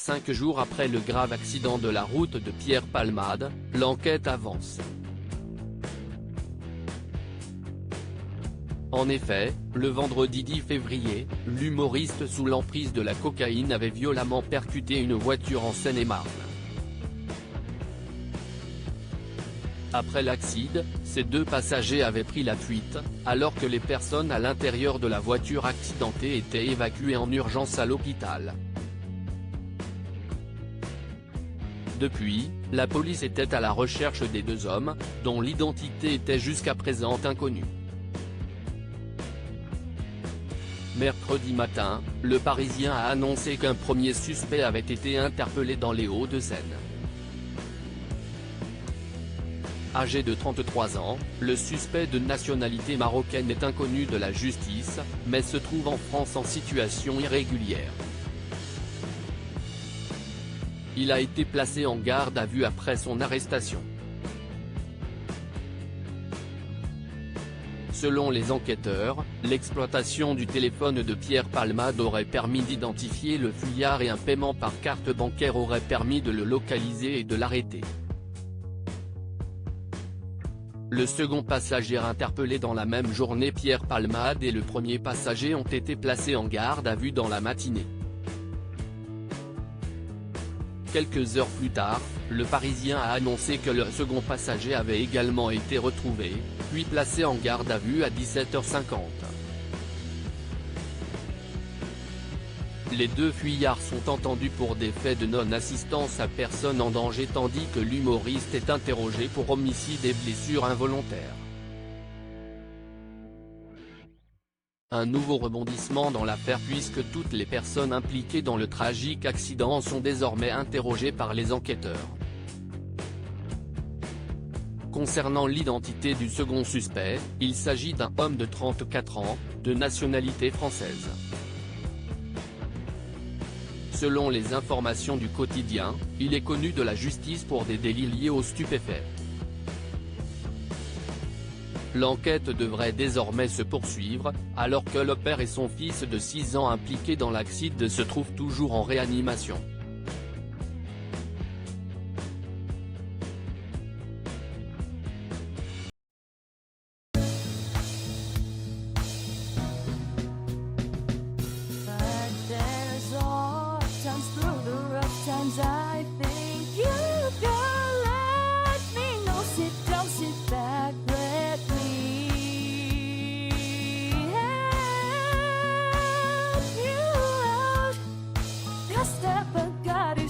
5 jours après le grave accident de la route de Pierre Palmade, l'enquête avance. En effet, le vendredi 10 février, l'humoriste sous l'emprise de la cocaïne avait violemment percuté une voiture en Seine-et-Marne. Après l'accident, ces deux passagers avaient pris la fuite, alors que les personnes à l'intérieur de la voiture accidentée étaient évacuées en urgence à l'hôpital. Depuis, la police était à la recherche des deux hommes, dont l'identité était jusqu'à présent inconnue. Mercredi matin, Le Parisien a annoncé qu'un premier suspect avait été interpellé dans les Hauts-de-Seine. Âgé de 33 ans, le suspect de nationalité marocaine est inconnu de la justice, mais se trouve en France en situation irrégulière. Il a été placé en garde à vue après son arrestation. Selon les enquêteurs, l'exploitation du téléphone de Pierre Palmade aurait permis d'identifier le fuyard et un paiement par carte bancaire aurait permis de le localiser et de l'arrêter. Le second passager interpellé dans la même journée, Pierre Palmade, et le premier passager ont été placés en garde à vue dans la matinée. Quelques heures plus tard, Le Parisien a annoncé que le second passager avait également été retrouvé, puis placé en garde à vue à 17h50. Les deux fuyards sont entendus pour des faits de non-assistance à personne en danger tandis que l'humoriste est interrogé pour homicide et blessures involontaires. Un nouveau rebondissement dans l'affaire puisque toutes les personnes impliquées dans le tragique accident sont désormais interrogées par les enquêteurs. Concernant l'identité du second suspect, il s'agit d'un homme de 34 ans, de nationalité française. Selon les informations du quotidien, il est connu de la justice pour des délits liés aux stupéfiants. L'enquête devrait désormais se poursuivre, alors que le père et son fils de 6 ans impliqués dans l'accident se trouvent toujours en réanimation. Step, I gotta